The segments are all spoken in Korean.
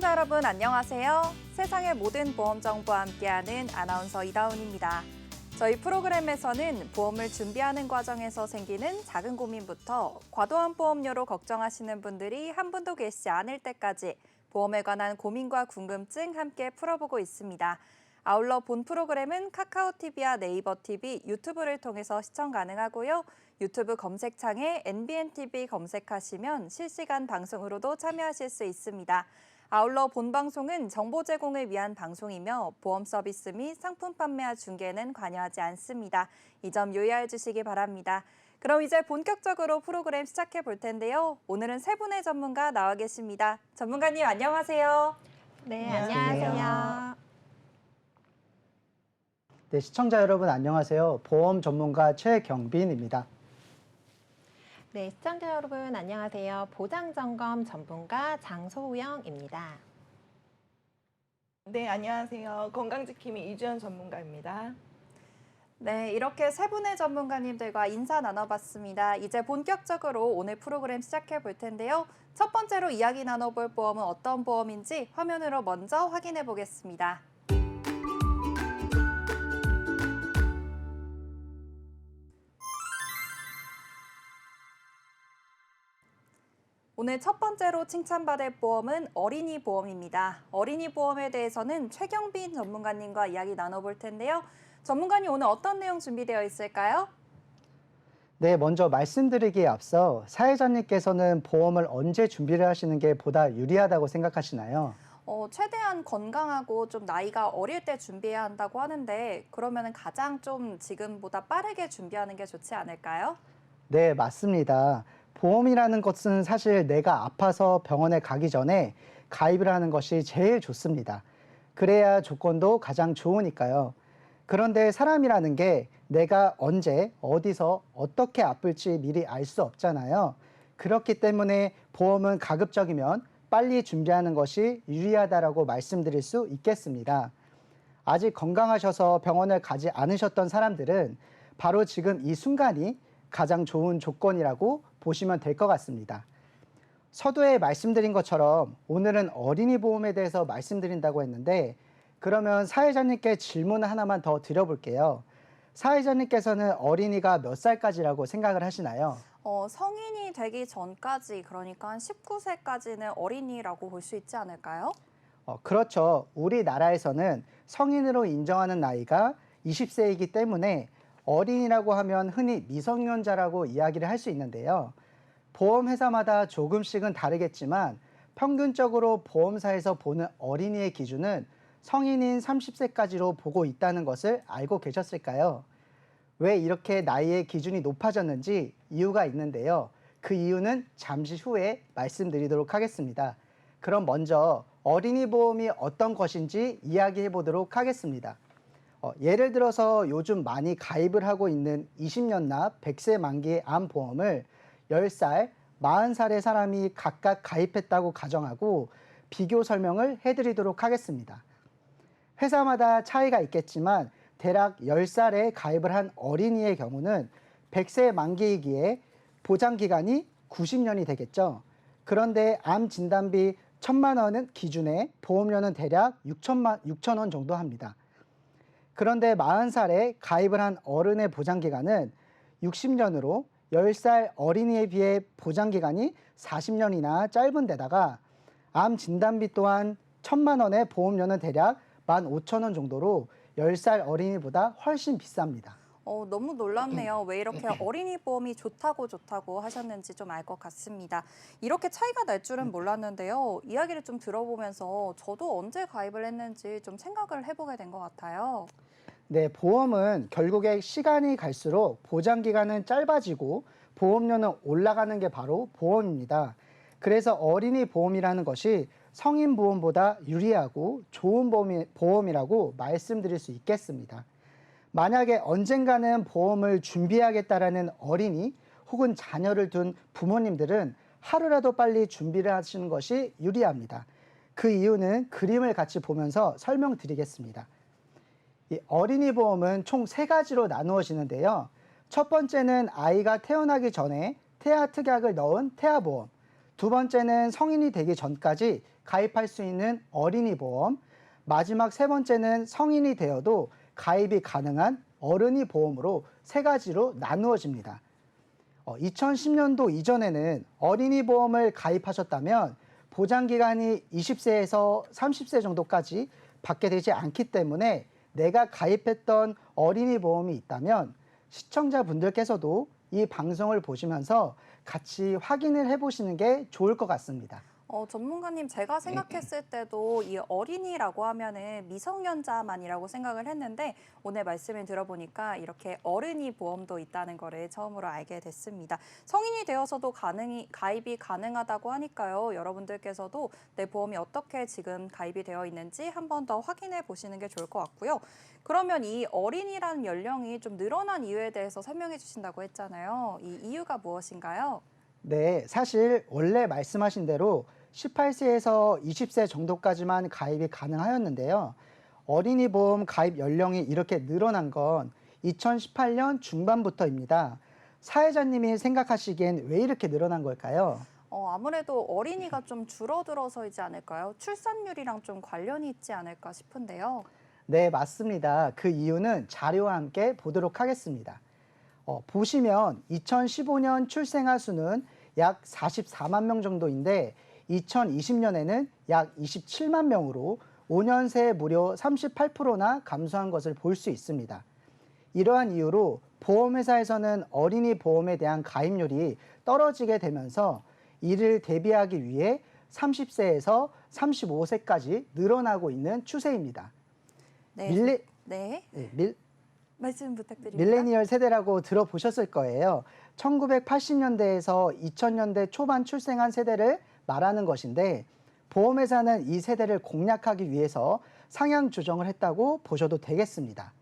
시청자 여러분 안녕하세요. 세상의 모든 보험 정보와 함께하는 아나운서 이다운입니다. 저희 프로그램에서는 보험을 준비하는 과정에서 생기는 작은 고민부터 과도한 보험료로 걱정하시는 분들이 한 분도 계시지 않을 때까지 보험에 관한 고민과 궁금증 함께 풀어보고 있습니다. 아울러 본 프로그램은 카카오TV와 네이버TV, 유튜브를 통해서 시청 가능하고요. 유튜브 검색창에 NBNTV 검색하시면 실시간 방송으로도 참여하실 수 있습니다. 아울러 본 방송은 정보 제공을 위한 방송이며 보험 서비스 및 상품 판매와 중개는 관여하지 않습니다. 이 점 유의해 주시기 바랍니다. 그럼 이제 본격적으로 프로그램 시작해 볼 텐데요. 오늘은 세 분의 전문가 나와 계십니다. 전문가님 안녕하세요. 네, 안녕하세요. 네, 시청자 여러분 안녕하세요. 보험 전문가 최경빈입니다. 네, 시청자 여러분 안녕하세요. 보장점검 전문가 장소영입니다. 네, 안녕하세요. 건강지킴이 이주연 전문가입니다. 네, 이렇게 세 분의 전문가님들과 인사 나눠봤습니다. 이제 본격적으로 오늘 프로그램 시작해 볼 텐데요. 첫 번째로 이야기 나눠볼 보험은 어떤 보험인지 화면으로 먼저 확인해 보겠습니다. 오늘 첫 번째로 칭찬받을 보험은 어린이 보험입니다. 어린이 보험에 대해서는 최경빈 전문가님과 이야기 나눠볼 텐데요. 전문가님 오늘 어떤 내용 준비되어 있을까요? 네, 먼저 말씀드리기에 앞서 사회자님께서는 보험을 언제 준비를 하시는 게 보다 유리하다고 생각하시나요? 최대한 건강하고 좀 나이가 어릴 때 준비해야 한다고 하는데 그러면 가장 좀 지금보다 빠르게 준비하는 게 좋지 않을까요? 네, 맞습니다. 보험이라는 것은 사실 내가 아파서 병원에 가기 전에 가입을 하는 것이 제일 좋습니다. 그래야 조건도 가장 좋으니까요. 그런데 사람이라는 게 내가 언제, 어디서, 어떻게 아플지 미리 알 수 없잖아요. 그렇기 때문에 보험은 가급적이면 빨리 준비하는 것이 유리하다라고 말씀드릴 수 있겠습니다. 아직 건강하셔서 병원을 가지 않으셨던 사람들은 바로 지금 이 순간이 가장 좋은 조건이라고 보시면 될 것 같습니다. 서두에 말씀드린 것처럼 오늘은 어린이 보험에 대해서 말씀드린다고 했는데 그러면 사회자님께 질문 하나만 더 드려볼게요. 사회자님께서는 어린이가 몇 살까지라고 생각을 하시나요? 성인이 되기 전까지 그러니까 한 19세까지는 어린이라고 볼 수 있지 않을까요? 그렇죠. 우리나라에서는 성인으로 인정하는 나이가 20세이기 때문에 어린이라고 하면 흔히 미성년자라고 이야기를 할 수 있는데요. 보험회사마다 조금씩은 다르겠지만 평균적으로 보험사에서 보는 어린이의 기준은 성인인 30세까지로 보고 있다는 것을 알고 계셨을까요? 왜 이렇게 나이의 기준이 높아졌는지 이유가 있는데요. 그 이유는 잠시 후에 말씀드리도록 하겠습니다. 그럼 먼저 어린이 보험이 어떤 것인지 이야기해 보도록 하겠습니다. 예를 들어서 요즘 많이 가입을 하고 있는 20년 납 100세 만기의 암보험을 10살, 40살의 사람이 각각 가입했다고 가정하고 비교 설명을 해드리도록 하겠습니다. 회사마다 차이가 있겠지만 대략 10살에 가입을 한 어린이의 경우는 100세 만기이기에 보장기간이 90년이 되겠죠. 그런데 암 진단비 1,000만 원은 기준에 보험료는 대략 6천 원 정도 합니다. 그런데 40살에 가입을 한 어른의 보장기간은 60년으로 10살 어린이에 비해 보장기간이 40년이나 짧은 데다가 암 진단비 또한 1,000만 원의 보험료는 대략 15,000원 정도로 10살 어린이보다 훨씬 비쌉니다. 너무 놀랍네요. 왜 이렇게 어린이 보험이 좋다고 하셨는지 좀 알 것 같습니다. 이렇게 차이가 날 줄은 몰랐는데요. 이야기를 좀 들어보면서 저도 언제 가입을 했는지 좀 생각을 해보게 된 것 같아요. 네, 보험은 결국에 시간이 갈수록 보장기간은 짧아지고 보험료는 올라가는 게 바로 보험입니다. 그래서 어린이 보험이라는 것이 성인 보험보다 유리하고 좋은 보험이라고 말씀드릴 수 있겠습니다. 만약에 언젠가는 보험을 준비하겠다라는 어린이 혹은 자녀를 둔 부모님들은 하루라도 빨리 준비를 하시는 것이 유리합니다. 그 이유는 그림을 같이 보면서 설명드리겠습니다. 이 어린이 보험은 총 3가지로 나누어지는데요. 첫 번째는 아이가 태어나기 전에 태아 특약을 넣은 태아보험, 두 번째는 성인이 되기 전까지 가입할 수 있는 어린이 보험, 마지막 세 번째는 성인이 되어도 가입이 가능한 어른이 보험으로 세 가지로 나누어집니다. 2010년도 이전에는 어린이 보험을 가입하셨다면 보장 기간이 20세에서 30세 정도까지 받게 되지 않기 때문에 내가 가입했던 어린이 보험이 있다면 시청자분들께서도 이 방송을 보시면서 같이 확인을 해보시는 게 좋을 것 같습니다. 전문가님, 제가 생각했을 때도 이 어린이라고 하면은 미성년자만이라고 생각을 했는데 오늘 말씀을 들어보니까 이렇게 어른이 보험도 있다는 거를 처음으로 알게 됐습니다. 성인이 되어서도 가입이 가능하다고 하니까요. 여러분들께서도 내 보험이 어떻게 지금 가입이 되어 있는지 한 번 더 확인해 보시는 게 좋을 것 같고요. 그러면 이 어린이라는 연령이 좀 늘어난 이유에 대해서 설명해 주신다고 했잖아요. 이 이유가 무엇인가요? 네, 사실 원래 말씀하신 대로 18세에서 20세 정도까지만 가입이 가능하였는데요. 어린이 보험 가입 연령이 이렇게 늘어난 건 2018년 중반부터입니다. 사회자님이 생각하시기엔 왜 이렇게 늘어난 걸까요? 아무래도 어린이가 좀 줄어들어서이지 않을까요? 출산율이랑 좀 관련이 있지 않을까 싶은데요. 네, 맞습니다. 그 이유는 자료와 함께 보도록 하겠습니다. 보시면 2015년 출생아 수는 약 44만 명 정도인데 2020년에는 약 27만 명으로 5년 새에 무려 38%나 감소한 것을 볼 수 있습니다. 이러한 이유로 보험회사에서는 어린이 보험에 대한 가입률이 떨어지게 되면서 이를 대비하기 위해 30세에서 35세까지 늘어나고 있는 추세입니다. 네. 말씀 부탁드립니다. 밀레니얼 세대라고 들어보셨을 거예요. 1980년대에서 2000년대 초반 출생한 세대를 말하는 것인데 보험회사는 이 세대를 공략하기 위해서 상향 조정을 했다고 보셔도 되겠습니다.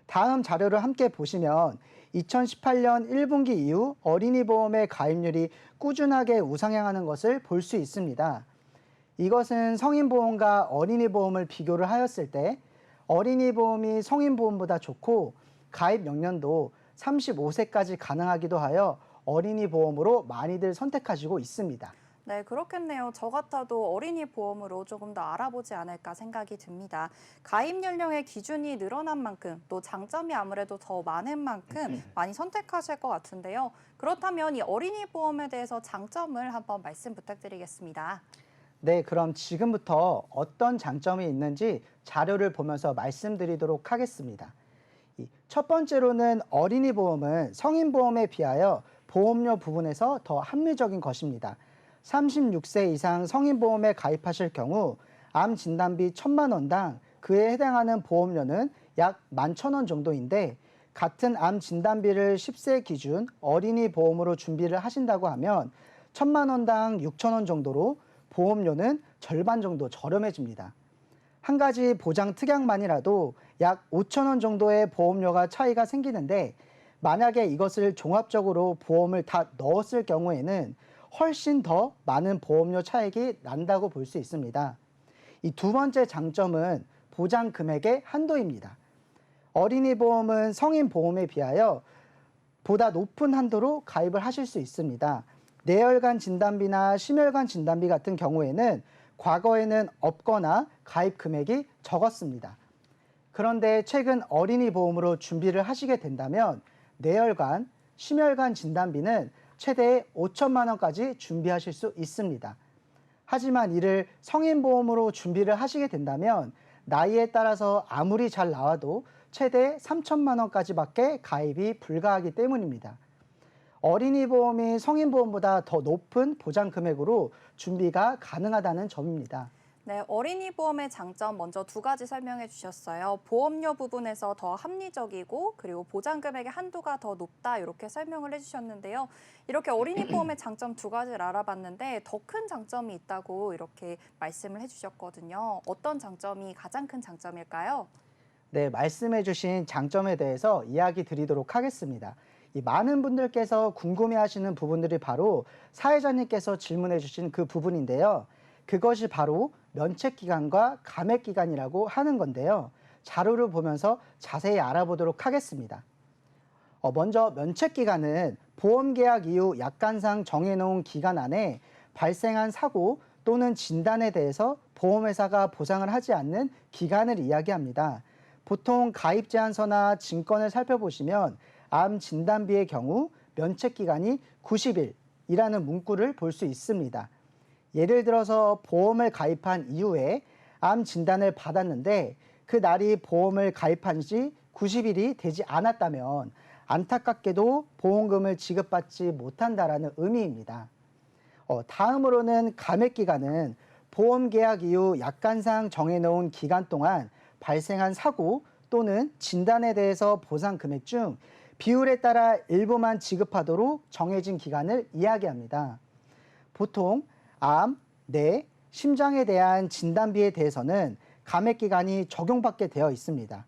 다음 자료를 함께 보시면 2018년 1분기 이후 어린이 보험의 가입률이 꾸준하게 우상향하는 것을 볼 수 있습니다. 이것은 성인 보험과 어린이 보험을 비교를 하였을 때 어린이 보험이 성인 보험보다 좋고 가입 연령도 35세까지 가능하기도 하여 어린이 보험으로 많이들 선택하시고 있습니다. 네, 그렇겠네요. 저 같아도 어린이 보험으로 조금 더 알아보지 않을까 생각이 듭니다. 가입 연령의 기준이 늘어난 만큼 또 장점이 아무래도 더 많은 만큼 많이 선택하실 것 같은데요. 그렇다면 이 어린이 보험에 대해서 장점을 한번 말씀 부탁드리겠습니다. 네, 그럼 지금부터 어떤 장점이 있는지 자료를 보면서 말씀드리도록 하겠습니다. 첫 번째로는 어린이 보험은 성인 보험에 비하여 보험료 부분에서 더 합리적인 것입니다. 36세 이상 성인 보험에 가입하실 경우 암 진단비 1,000만 원당 그에 해당하는 보험료는 약 11,000원 정도인데 같은 암 진단비를 10세 기준 어린이 보험으로 준비를 하신다고 하면 1,000만 원당 6,000원 정도로 보험료는 절반 정도 저렴해집니다. 한 가지 보장 특약만이라도 약 5,000원 정도의 보험료가 차이가 생기는데 만약에 이것을 종합적으로 보험을 다 넣었을 경우에는 훨씬 더 많은 보험료 차익이 난다고 볼 수 있습니다. 이 두 번째 장점은 보장 금액의 한도입니다. 어린이 보험은 성인 보험에 비하여 보다 높은 한도로 가입을 하실 수 있습니다. 뇌혈관 진단비나 심혈관 진단비 같은 경우에는 과거에는 없거나 가입 금액이 적었습니다. 그런데 최근 어린이 보험으로 준비를 하시게 된다면 뇌혈관, 심혈관 진단비는 최대 5천만 원까지 준비하실 수 있습니다. 하지만 이를 성인 보험으로 준비를 하시게 된다면 나이에 따라서 아무리 잘 나와도 최대 3천만 원까지밖에 가입이 불가하기 때문입니다. 어린이 보험이 성인 보험보다 더 높은 보장 금액으로 준비가 가능하다는 점입니다. 네, 어린이 보험의 장점 먼저 두 가지 설명해 주셨어요. 보험료 부분에서 더 합리적이고 그리고 보장 금액의 한도가 더 높다 이렇게 설명을 해주셨는데요. 이렇게 어린이 보험의 장점 두 가지를 알아봤는데 더 큰 장점이 있다고 이렇게 말씀을 해주셨거든요. 어떤 장점이 가장 큰 장점일까요? 네, 말씀해 주신 장점에 대해서 이야기 드리도록 하겠습니다. 이 많은 분들께서 궁금해하시는 부분들이 바로 사회자님께서 질문해 주신 그 부분인데요. 그것이 바로 면책기간과 감액기간이라고 하는 건데요. 자료를 보면서 자세히 알아보도록 하겠습니다. 먼저 면책기간은 보험 계약 이후 약관상 정해놓은 기간 안에 발생한 사고 또는 진단에 대해서 보험회사가 보상을 하지 않는 기간을 이야기합니다. 보통 가입 제한서나 증권을 살펴보시면 암 진단비의 경우 면책 기간이 90일이라는 문구를 볼 수 있습니다. 예를 들어서 보험을 가입한 이후에 암 진단을 받았는데 그 날이 보험을 가입한 지 90일이 되지 않았다면 안타깝게도 보험금을 지급받지 못한다라는 의미입니다. 다음으로는 감액 기간은 보험 계약 이후 약관상 정해놓은 기간 동안 발생한 사고 또는 진단에 대해서 보상 금액 중 비율에 따라 일부만 지급하도록 정해진 기간을 이야기합니다. 보통 암, 뇌, 심장에 대한 진단비에 대해서는 감액 기간이 적용받게 되어 있습니다.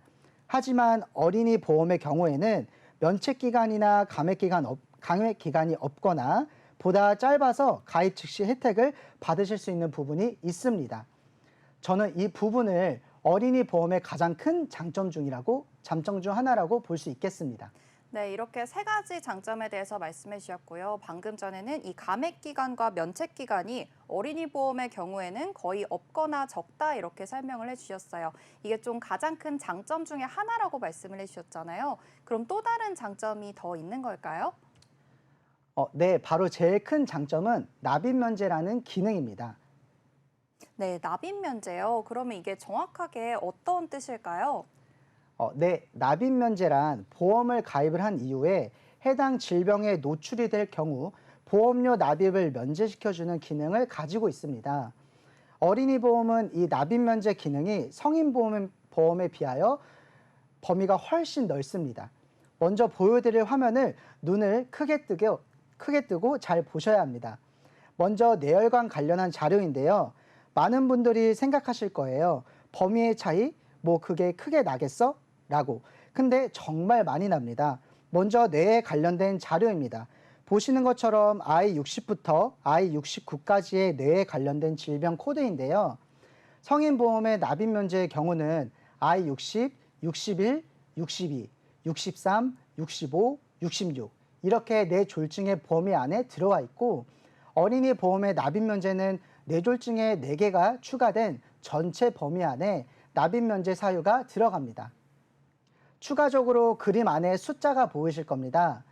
하지만 어린이 보험의 경우에는 면책 기간이나 감액 기간이 없거나 보다 짧아서 가입 즉시 혜택을 받으실 수 있는 부분이 있습니다. 저는 이 부분을 어린이 보험의 가장 큰 장점 중 하나라고 볼 수 있겠습니다. 네, 이렇게 세 가지 장점에 대해서 말씀해 주셨고요. 방금 전에는 이 감액 기간과 면책 기간이 어린이 보험의 경우에는 거의 없거나 적다 이렇게 설명을 해주셨어요. 이게 좀 가장 큰 장점 중에 하나라고 말씀을 해주셨잖아요. 그럼 또 다른 장점이 더 있는 걸까요? 네, 바로 제일 큰 장점은 납입 면제라는 기능입니다. 네, 납입 면제요. 그러면 이게 정확하게 어떤 뜻일까요? 네, 납입 면제란 보험을 가입을 한 이후에 해당 질병에 노출이 될 경우 보험료 납입을 면제시켜주는 기능을 가지고 있습니다. 어린이 보험은 이 납입 면제 기능이 성인 보험에 비하여 범위가 훨씬 넓습니다. 먼저 보여드릴 화면을 눈을 크게 뜨고 잘 보셔야 합니다. 먼저 뇌혈관 관련한 자료인데요. 많은 분들이 생각하실 거예요. 범위의 차이? 뭐 그게 크게 나겠어? 라고. 근데 정말 많이 납니다. 먼저 뇌에 관련된 자료입니다. 보시는 것처럼 I60부터 I69까지의 뇌에 관련된 질병 코드인데요. 성인보험의 납입 면제의 경우는 I60, 61, 62, 63, 65, 66 이렇게 뇌졸중의 범위 안에 들어와 있고 어린이 보험의 납입 면제는 뇌졸중의 4개가 추가된 전체 범위 안에 납입 면제 사유가 들어갑니다. 추가적으로 그림 안에 숫자가 보이실 겁니다.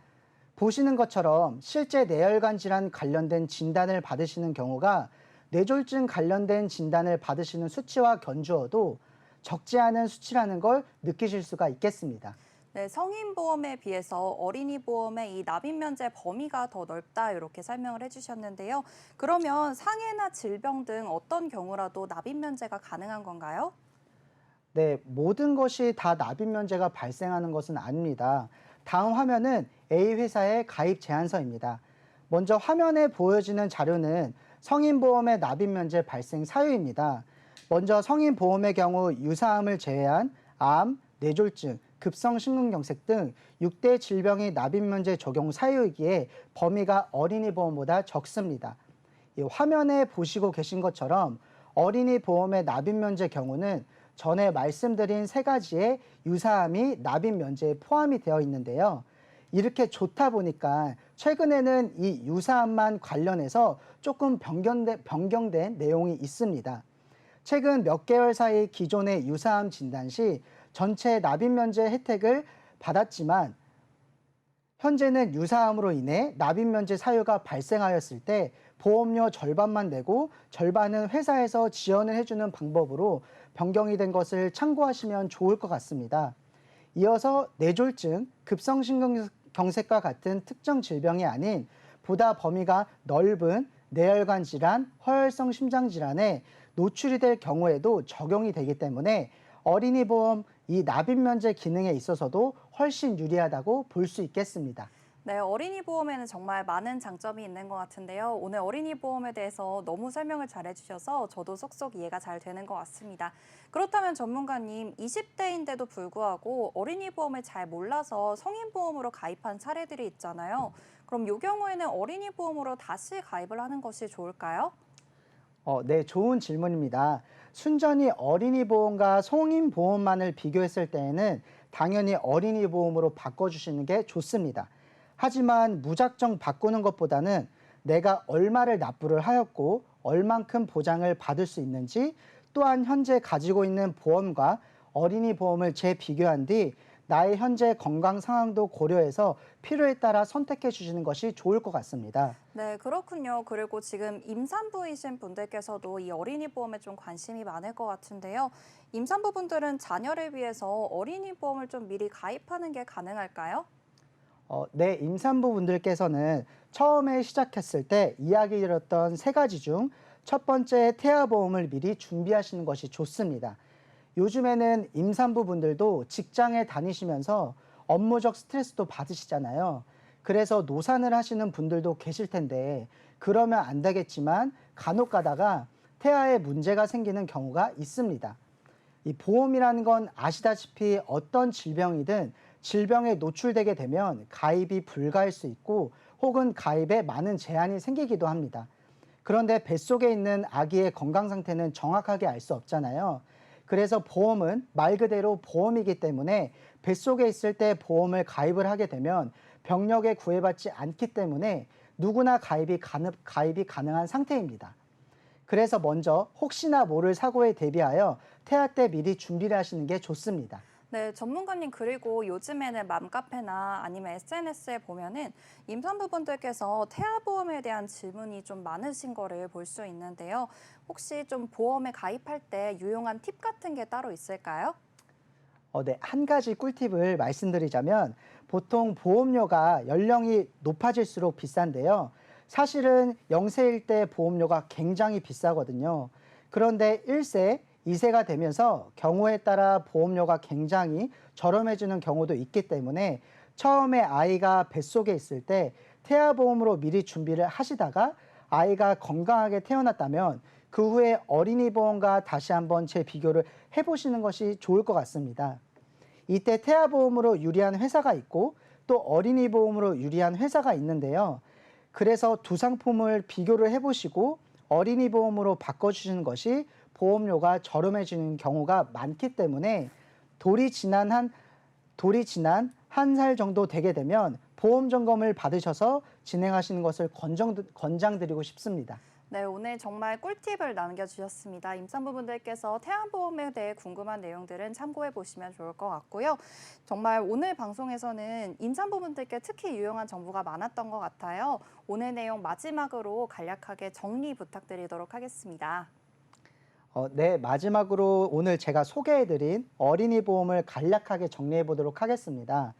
보시는 것처럼 실제 뇌혈관 질환 관련된 진단을 받으시는 경우가 뇌졸중 관련된 진단을 받으시는 수치와 견주어도 적지 않은 수치라는 걸 느끼실 수가 있겠습니다. 네, 성인 보험에 비해서 어린이 보험의 이 납입 면제 범위가 더 넓다 이렇게 설명을 해주셨는데요. 그러면 상해나 질병 등 어떤 경우라도 납입 면제가 가능한 건가요? 네, 모든 것이 다 납입 면제가 발생하는 것은 아닙니다. 다음 화면은 A 회사의 가입 제한서입니다. 먼저 화면에 보여지는 자료는 성인보험의 납입 면제 발생 사유입니다. 먼저 성인보험의 경우 유사암을 제외한 암, 뇌졸중, 급성심근경색 등 6대 질병이 납입 면제 적용 사유이기에 범위가 어린이 보험보다 적습니다. 이 화면에 보시고 계신 것처럼 어린이 보험의 납입 면제 경우는 전에 말씀드린 세 가지의 유사암이 납입 면제에 포함이 되어 있는데요. 이렇게 좋다 보니까 최근에는 이 유사암만 관련해서 조금 변경된 내용이 있습니다. 최근 몇 개월 사이 기존의 유사암 진단 시 전체 납입 면제 혜택을 받았지만 현재는 유사암으로 인해 납입 면제 사유가 발생하였을 때 보험료 절반만 내고 절반은 회사에서 지원을 해주는 방법으로 변경이 된 것을 참고하시면 좋을 것 같습니다. 이어서 뇌졸중, 급성심근경색과 같은 특정 질병이 아닌 보다 범위가 넓은 뇌혈관 질환, 허혈성 심장 질환에 노출이 될 경우에도 적용이 되기 때문에 어린이 보험 이 납입 면제 기능에 있어서도 훨씬 유리하다고 볼 수 있겠습니다. 네, 어린이 보험에는 정말 많은 장점이 있는 것 같은데요. 오늘 어린이 보험에 대해서 너무 설명을 잘 해주셔서 저도 쏙쏙 이해가 잘 되는 것 같습니다. 그렇다면 전문가님, 20대인데도 불구하고 어린이 보험을 잘 몰라서 성인 보험으로 가입한 사례들이 있잖아요. 그럼 이 경우에는 어린이 보험으로 다시 가입을 하는 것이 좋을까요? 네, 좋은 질문입니다. 순전히 어린이 보험과 성인 보험만을 비교했을 때에는 당연히 어린이 보험으로 바꿔주시는 게 좋습니다. 하지만 무작정 바꾸는 것보다는 내가 얼마를 납부를 하였고 얼만큼 보장을 받을 수 있는지, 또한 현재 가지고 있는 보험과 어린이 보험을 재비교한 뒤 나의 현재 건강 상황도 고려해서 필요에 따라 선택해 주시는 것이 좋을 것 같습니다. 네, 그렇군요. 그리고 지금 임산부이신 분들께서도 이 어린이 보험에 좀 관심이 많을 것 같은데요. 임산부분들은 자녀를 위해서 어린이 보험을 좀 미리 가입하는 게 가능할까요? 네, 임산부분들께서는 처음에 시작했을 때 이야기 드렸던 세 가지 중 첫 번째 태아보험을 미리 준비하시는 것이 좋습니다. 요즘에는 임산부분들도 직장에 다니시면서 업무적 스트레스도 받으시잖아요. 그래서 노산을 하시는 분들도 계실 텐데 그러면 안 되겠지만 간혹 가다가 태아에 문제가 생기는 경우가 있습니다. 이 보험이라는 건 아시다시피 어떤 질병이든 질병에 노출되게 되면 가입이 불가할 수 있고 혹은 가입에 많은 제한이 생기기도 합니다. 그런데 뱃속에 있는 아기의 건강 상태는 정확하게 알 수 없잖아요. 그래서 보험은 말 그대로 보험이기 때문에 뱃속에 있을 때 보험을 가입을 하게 되면 병력에 구애받지 않기 때문에 누구나 가입이 가능한 상태입니다. 그래서 먼저 혹시나 모를 사고에 대비하여 태아 때 미리 준비를 하시는 게 좋습니다. 네, 전문가님, 그리고 요즘에는 맘카페나 아니면 SNS에 보면은 임산부분들께서 태아보험에 대한 질문이 좀 많으신 거를 볼 수 있는데요. 혹시 좀 보험에 가입할 때 유용한 팁 같은 게 따로 있을까요? 네, 한 가지 꿀팁을 말씀드리자면 보통 보험료가 연령이 높아질수록 비싼데요. 사실은 0세일 때 보험료가 굉장히 비싸거든요. 그런데 1세, 2세가 되면서 경우에 따라 보험료가 굉장히 저렴해지는 경우도 있기 때문에 처음에 아이가 뱃속에 있을 때 태아보험으로 미리 준비를 하시다가 아이가 건강하게 태어났다면 그 후에 어린이 보험과 다시 한번 재비교를 해보시는 것이 좋을 것 같습니다. 이때 태아보험으로 유리한 회사가 있고 또 어린이 보험으로 유리한 회사가 있는데요. 그래서 두 상품을 비교를 해보시고 어린이 보험으로 바꿔주시는 것이 보험료가 저렴해지는 경우가 많기 때문에 돌이 지난 한 살 정도 되게 되면 보험 점검을 받으셔서 진행하시는 것을 권장드리고 싶습니다. 네, 오늘 정말 꿀팁을 남겨주셨습니다. 임산부분들께서 태아보험에 대해 궁금한 내용들은 참고해 보시면 좋을 것 같고요. 정말 오늘 방송에서는 임산부분들께 특히 유용한 정보가 많았던 것 같아요. 오늘 내용 마지막으로 간략하게 정리 부탁드리도록 하겠습니다. 네, 마지막으로 오늘 제가 소개해드린 어린이 보험을 간략하게 정리해 보도록 하겠습니다.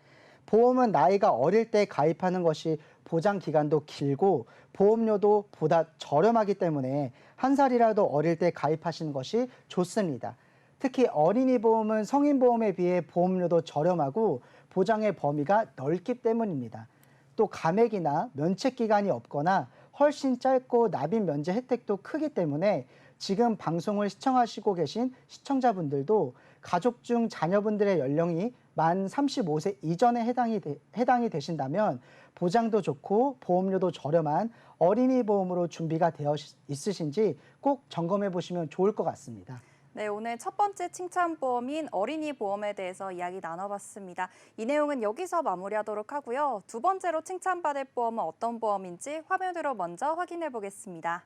보험은 나이가 어릴 때 가입하는 것이 보장 기간도 길고 보험료도 보다 저렴하기 때문에 한 살이라도 어릴 때 가입하시는 것이 좋습니다. 특히 어린이 보험은 성인 보험에 비해 보험료도 저렴하고 보장의 범위가 넓기 때문입니다. 또 감액이나 면책 기간이 없거나 훨씬 짧고 납입 면제 혜택도 크기 때문에 지금 방송을 시청하시고 계신 시청자분들도 가족 중 자녀분들의 연령이 만 35세 이전에 해당이 되신다면 보장도 좋고 보험료도 저렴한 어린이 보험으로 준비가 되어 있으신지 꼭 점검해 보시면 좋을 것 같습니다. 네, 오늘 첫 번째 칭찬보험인 어린이 보험에 대해서 이야기 나눠봤습니다. 이 내용은 여기서 마무리하도록 하고요. 두 번째로 칭찬받을 보험은 어떤 보험인지 화면으로 먼저 확인해 보겠습니다.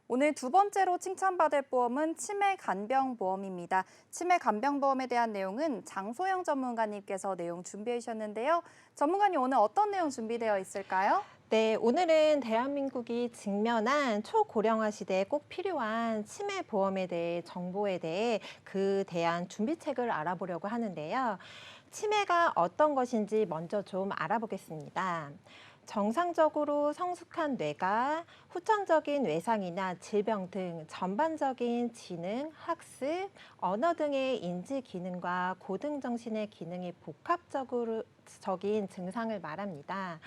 오늘 두 번째로 칭찬받을 보험은 치매 간병 보험입니다. 치매 간병 보험에 대한 내용은 장소영 전문가님께서 내용 준비해 주셨는데요. 전문가님, 오늘 어떤 내용 준비되어 있을까요? 네, 오늘은 대한민국이 직면한 초고령화 시대에 꼭 필요한 치매 보험에 대해 정보에 대해 그 대한 준비책을 알아보려고 하는데요. 치매가 어떤 것인지 먼저 좀 알아보겠습니다. 정상적으로 성숙한 뇌가 후천적인 외상이나 질병 등 전반적인 지능, 학습, 언어 등의 인지 기능과 고등 정신의 기능이 복합적인 증상을 말합니다.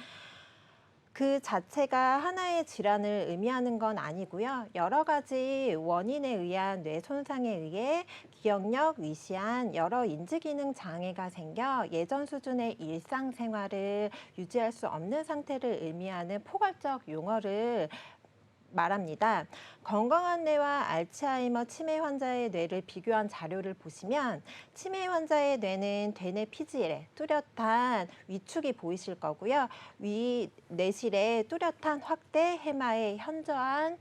그 자체가 하나의 질환을 의미하는 건 아니고요. 여러 가지 원인에 의한 뇌 손상에 의해 기억력, 위시한 여러 인지기능 장애가 생겨 예전 수준의 일상생활을 유지할 수 없는 상태를 의미하는 포괄적 용어를 말합니다. 건강한 뇌와 알츠하이머 치매 환자의 뇌를 비교한 자료를 보시면 치매 환자의 뇌는 대뇌 피질에 뚜렷한 위축이 보이실 거고요. 위 뇌실에 뚜렷한 확대 해마에 현저한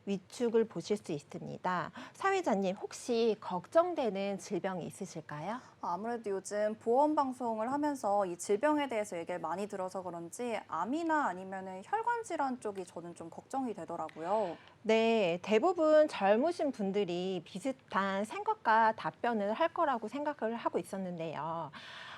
위축을 보실 수 있습니다. 사회자님, 혹시 걱정되는 질병이 있으실까요? 아무래도 요즘 보험 방송을 하면서 이 질병에 대해서 얘기를 많이 들어서 그런지 암이나 아니면은 혈관 질환 쪽이 저는 좀 걱정이 되더라고요. 네, 대부분 젊으신 분들이 비슷한 생각과 답변을 할 거라고 생각을 하고 있었는데요.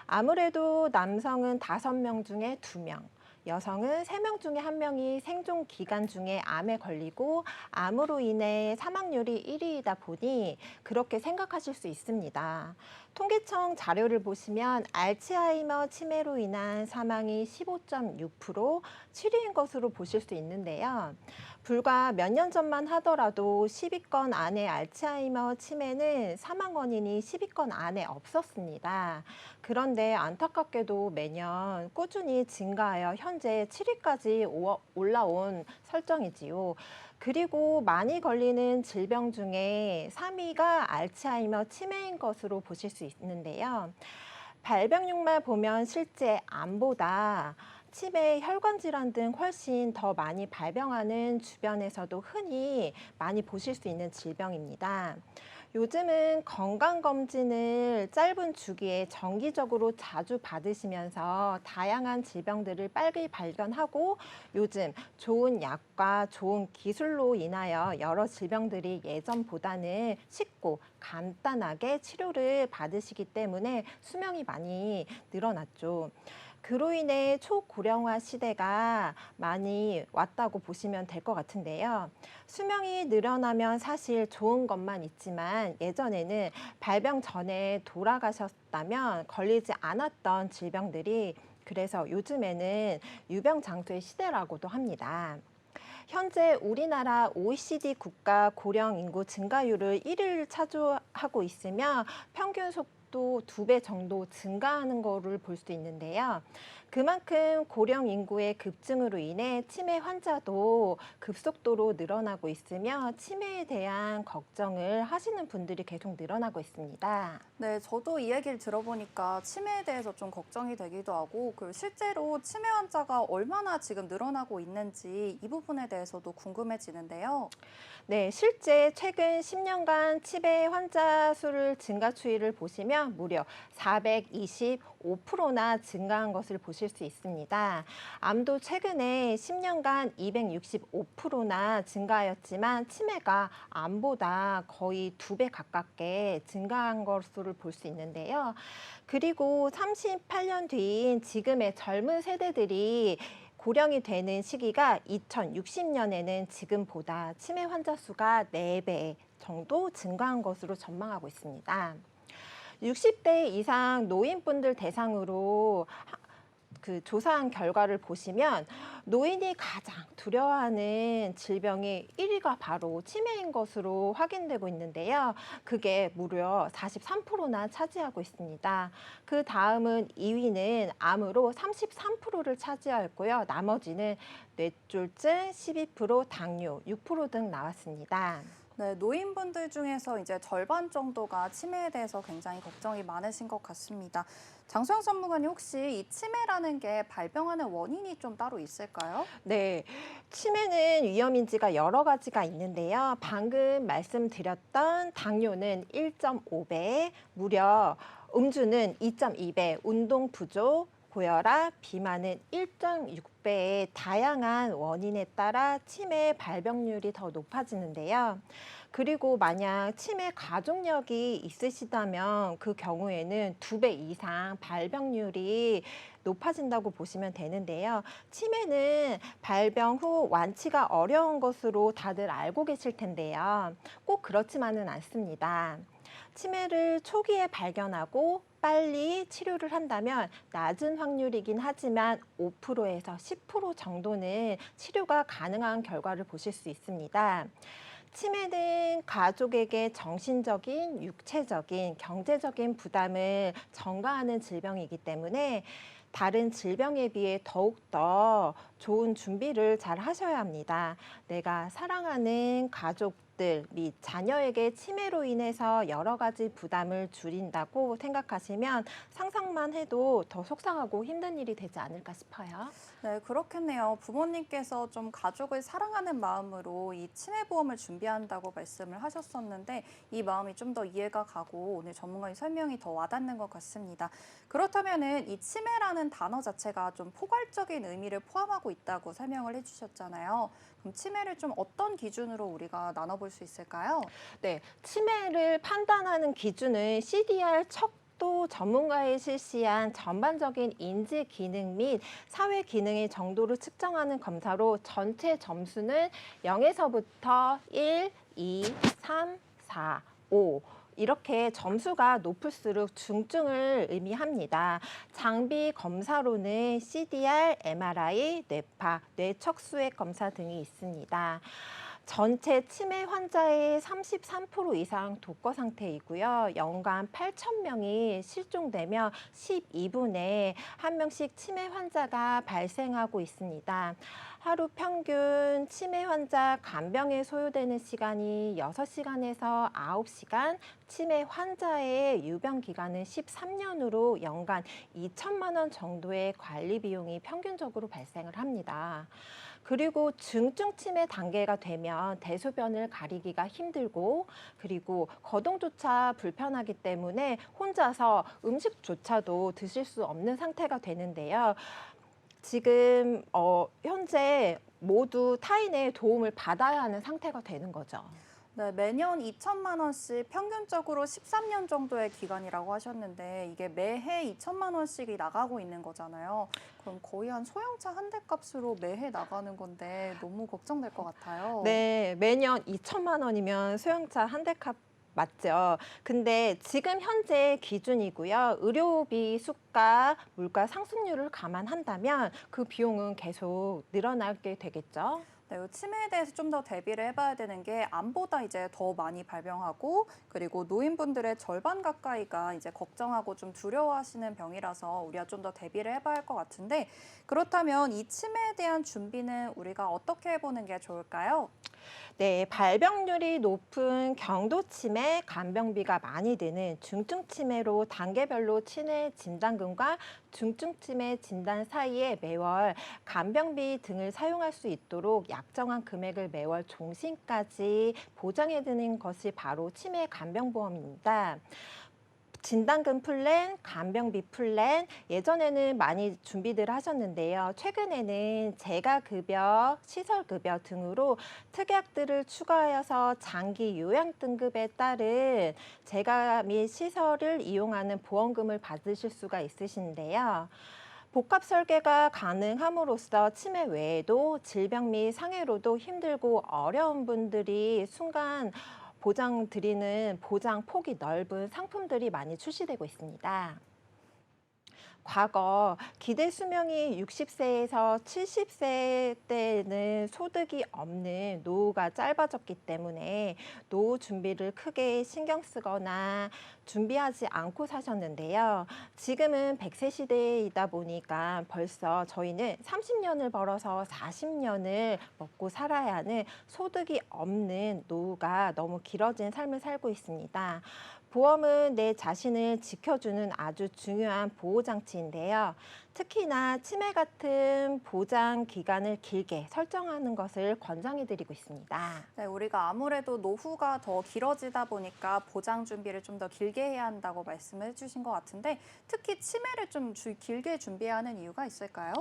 아무래도 남성은 5명 중에 2명, 여성은 3명 중에 1명이 생존 기간 중에 암에 걸리고 암으로 인해 사망률이 1위이다 보니 그렇게 생각하실 수 있습니다. 통계청 자료를 보시면 알츠하이머 치매로 인한 사망이 15.6%, 7위인 것으로 보실 수 있는데요. 불과 몇 년 전만 하더라도 10위권 안에 알츠하이머 치매는 사망 원인이 10위권 안에 없었습니다. 그런데 안타깝게도 매년 꾸준히 증가하여 현재 7위까지 올라온 설정이지요. 그리고 많이 걸리는 질병 중에 3위가 알츠하이머 치매인 것으로 보실 수 있는데요. 발병률만 보면 실제 암보다 치매, 혈관 질환 등 훨씬 더 많이 발병하는 주변에서도 흔히 많이 보실 수 있는 질병입니다. 요즘은 건강검진을 짧은 주기에 정기적으로 자주 받으시면서 다양한 질병들을 빨리 발견하고 요즘 좋은 약과 좋은 기술로 인하여 여러 질병들이 예전보다는 쉽고 간단하게 치료를 받으시기 때문에 수명이 많이 늘어났죠. 그로 인해 초고령화 시대가 많이 왔다고 보시면 될 것 같은데요. 수명이 늘어나면 사실 좋은 것만 있지만 예전에는 발병 전에 돌아가셨다면 걸리지 않았던 질병들이 그래서 요즘에는 유병장수의 시대라고도 합니다. 현재 우리나라 OECD 국가 고령 인구 증가율을 1위를 차지하고 있으며 평균 속도 2배 정도 증가하는 것을 볼 수 있는데요. 그만큼 고령 인구의 급증으로 인해 치매 환자도 급속도로 늘어나고 있으며 치매에 대한 걱정을 하시는 분들이 계속 늘어나고 있습니다. 네, 저도 이 얘기를 들어보니까 치매에 대해서 좀 걱정이 되기도 하고, 그리고 실제로 치매 환자가 얼마나 지금 늘어나고 있는지 이 부분에 대해서도 궁금해지는데요. 네, 실제 최근 10년간 치매 환자 수를 증가 추이를 보시면 무려 425%나 증가한 것을 보실 수 있습니다. 암도 최근에 10년간 265%나 증가하였지만 치매가 암보다 거의 2배 가깝게 증가한 것으로 볼 수 있는데요. 그리고 38년 뒤인 지금의 젊은 세대들이 고령이 되는 시기가 2060년에는 지금보다 치매 환자 수가 4배 정도 증가한 것으로 전망하고 있습니다. 60대 이상 노인분들 대상으로 그 조사한 결과를 보시면 노인이 가장 두려워하는 질병이 1위가 바로 치매인 것으로 확인되고 있는데요. 그게 무려 43%나 차지하고 있습니다. 그 다음은 2위는 암으로 33%를 차지하였고요. 나머지는 뇌졸중 12%, 당뇨 6% 등 나왔습니다. 네, 노인분들 중에서 이제 절반 정도가 치매에 대해서 굉장히 걱정이 많으신 것 같습니다. 장수영 전문가님, 혹시 이 치매라는 게 발병하는 원인이 좀 따로 있을까요? 네, 치매는 위험인지가 여러 가지가 있는데요. 방금 말씀드렸던 당뇨는 1.5배, 무려 음주는 2.2배, 운동 부족, 고혈압, 비만은 1.6배의 다양한 원인에 따라 치매 발병률이 더 높아지는데요. 그리고 만약 치매 가족력이 있으시다면 그 경우에는 2배 이상 발병률이 높아진다고 보시면 되는데요. 치매는 발병 후 완치가 어려운 것으로 다들 알고 계실 텐데요. 꼭 그렇지만은 않습니다. 치매를 초기에 발견하고 빨리 치료를 한다면 낮은 확률이긴 하지만 5%에서 10% 정도는 치료가 가능한 결과를 보실 수 있습니다. 치매는 가족에게 정신적인, 육체적인, 경제적인 부담을 전가하는 질병이기 때문에 다른 질병에 비해 더욱더 좋은 준비를 잘 하셔야 합니다. 내가 사랑하는 가족들 및 자녀에게 치매로 인해서 여러 가지 부담을 줄인다고 생각하시면 상상만 해도 더 속상하고 힘든 일이 되지 않을까 싶어요. 네, 그렇겠네요. 부모님께서 좀 가족을 사랑하는 마음으로 이 치매보험을 준비한다고 말씀을 하셨었는데 이 마음이 좀 더 이해가 가고 오늘 전문가의 설명이 더 와닿는 것 같습니다. 그렇다면은 이 치매라는 단어 자체가 좀 포괄적인 의미를 포함하고 있다고 설명을 해주셨잖아요. 그럼 치매를 좀 어떤 기준으로 우리가 나눠볼 수 있을까요? 네, 치매를 판단하는 기준은 CDR 척도 전문가에 실시한 전반적인 인지 기능 및 사회 기능의 정도를 측정하는 검사로 전체 점수는 0에서부터 1, 2, 3, 4, 5 이렇게 점수가 높을수록 중증을 의미합니다. 장비 검사로는 CDR, MRI, 뇌파, 뇌척수액 검사 등이 있습니다. 전체 치매 환자의 33% 이상 독거 상태이고요. 연간 8,000명이 실종되며 12분에 한 명씩 치매 환자가 발생하고 있습니다. 하루 평균 치매 환자 간병에 소요되는 시간이 6시간에서 9시간, 치매 환자의 유병 기간은 13년으로 연간 2천만 원 정도의 관리 비용이 평균적으로 발생을 합니다. 그리고 중증 치매 단계가 되면 대소변을 가리기가 힘들고 그리고 거동조차 불편하기 때문에 혼자서 음식조차도 드실 수 없는 상태가 되는데요. 지금 현재 모두 타인의 도움을 받아야 하는 상태가 되는 거죠. 네, 매년 2천만 원씩 평균적으로 13년 정도의 기간이라고 하셨는데 이게 매해 2천만 원씩이 나가고 있는 거잖아요. 그럼 거의 한 소형차 한 대 값으로 매해 나가는 건데 너무 걱정될 것 같아요. 네, 매년 2천만 원이면 소형차 한 대 값 맞죠. 근데 지금 현재 기준이고요. 의료비, 수가, 물가 상승률을 감안한다면 그 비용은 계속 늘어나게 되겠죠. 네, 이 치매에 대해서 좀 더 대비를 해봐야 되는 게 암보다 이제 더 많이 발병하고 그리고 노인분들의 절반 가까이가 이제 걱정하고 좀 두려워하시는 병이라서 우리가 좀 더 대비를 해봐야 할 것 같은데 그렇다면 이 치매에 대한 준비는 우리가 어떻게 해보는 게 좋을까요? 네, 발병률이 높은 경도치매, 간병비가 많이 드는 중증치매로 단계별로 치매 진단금과 중증치매 진단 사이에 매월 간병비 등을 사용할 수 있도록 약정한 금액을 매월 종신까지 보장해 드는 것이 바로 치매 간병보험입니다. 진단금 플랜, 간병비 플랜, 예전에는 많이 준비들 하셨는데요. 최근에는 재가급여, 시설급여 등으로 특약들을 추가하여서 장기 요양 등급에 따른 재가 및 시설을 이용하는 보험금을 받으실 수가 있으신데요. 복합 설계가 가능함으로써 치매 외에도 질병 및 상해로도 힘들고 어려운 분들이 순간 보장 드리는 보장 폭이 넓은 상품들이 많이 출시되고 있습니다. 과거 기대 수명이 60세에서 70세 때는 소득이 없는 노후가 짧아졌기 때문에 노후 준비를 크게 신경 쓰거나 준비하지 않고 사셨는데요. 지금은 100세 시대이다 보니까 벌써 저희는 30년을 벌어서 40년을 먹고 살아야 하는 소득이 없는 노후가 너무 길어진 삶을 살고 있습니다. 보험은 내 자신을 지켜주는 아주 중요한 보호장치인데요. 특히나 치매 같은 보장 기간을 길게 설정하는 것을 권장해드리고 있습니다. 네, 우리가 아무래도 노후가 더 길어지다 보니까 보장 준비를 좀 더 길게 해야 한다고 말씀을 해주신 것 같은데 특히 치매를 좀 길게 준비해야 하는 이유가 있을까요?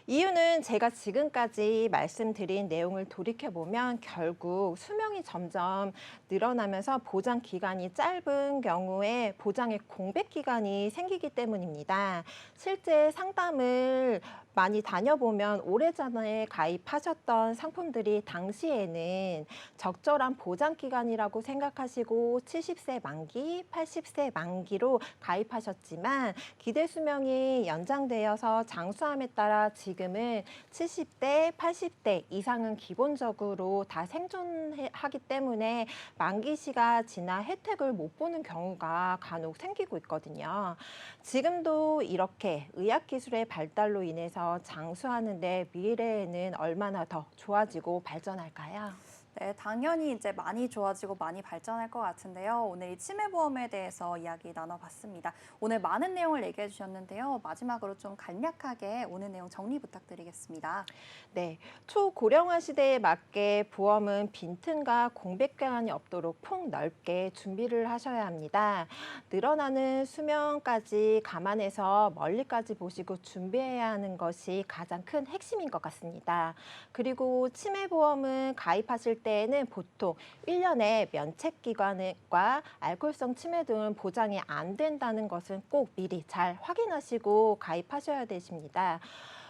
이유는 제가 지금까지 말씀드린 내용을 돌이켜보면 결국 수명이 점점 늘어나면서 보장 기간이 짧은 경우에 보장의 공백 기간이 생기기 때문입니다. 실제 상담을 많이 다녀보면 오래전에 가입하셨던 상품들이 당시에는 적절한 보장 기간이라고 생각하시고 70세 만기, 80세 만기로 가입하셨지만 기대 수명이 연장되어서 장수함에 따라 지금은 70대, 80대 이상은 기본적으로 다 생존하기 때문에 만기시가 지나 혜택을 못 보는 경우가 간혹 생기고 있거든요. 지금도 이렇게 의학기술의 발달로 인해서 건강해서 장수하는데 미래에는 얼마나 더 좋아지고 발전할까요? 네, 당연히 이제 많이 좋아지고 많이 발전할 것 같은데요. 오늘 이 치매보험에 대해서 이야기 나눠봤습니다. 오늘 많은 내용을 얘기해 주셨는데요. 마지막으로 좀 간략하게 오늘 내용 정리 부탁드리겠습니다. 네, 초고령화 시대에 맞게 보험은 빈틈과 공백기간이 없도록 폭넓게 준비를 하셔야 합니다. 늘어나는 수명까지 감안해서 멀리까지 보시고 준비해야 하는 것이 가장 큰 핵심인 것 같습니다. 그리고 치매보험은 가입하실 때에는 보통 1년에 면책기관과 알코올성 치매 등은 보장이 안 된다는 것은 꼭 미리 잘 확인하시고 가입하셔야 되십니다.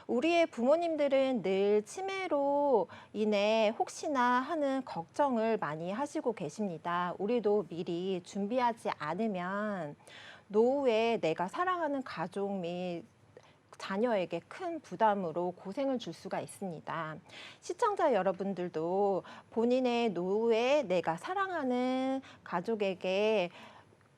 우리의 부모님들은 늘 치매로 인해 혹시나 하는 걱정을 많이 하시고 계십니다. 우리도 미리 준비하지 않으면 노후에 내가 사랑하는 가족 및 자녀에게 큰 부담으로 고생을 줄 수가 있습니다. 시청자 여러분들도 본인의 노후에 내가 사랑하는 가족에게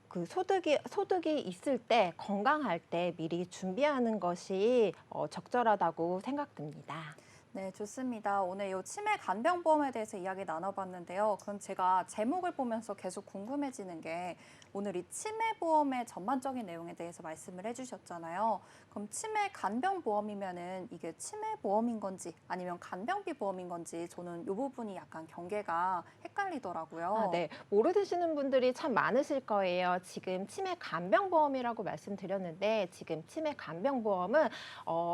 그 소득이 있을 때 건강할 때 미리 준비하는 것이 적절하다고 생각됩니다. 네, 좋습니다. 오늘 이 치매 간병보험에 대해서 이야기 나눠봤는데요. 그럼 제가 제목을 보면서 계속 궁금해지는 게 오늘 이 치매보험의 전반적인 내용에 대해서 말씀을 해주셨잖아요. 그럼 치매 간병보험이면은 이게 치매보험인 건지 아니면 간병비 보험인 건지 저는 이 부분이 약간 경계가 헷갈리더라고요. 네, 모르시는 분들이 참 많으실 거예요. 지금 치매 간병보험이라고 말씀드렸는데 지금 치매 간병보험은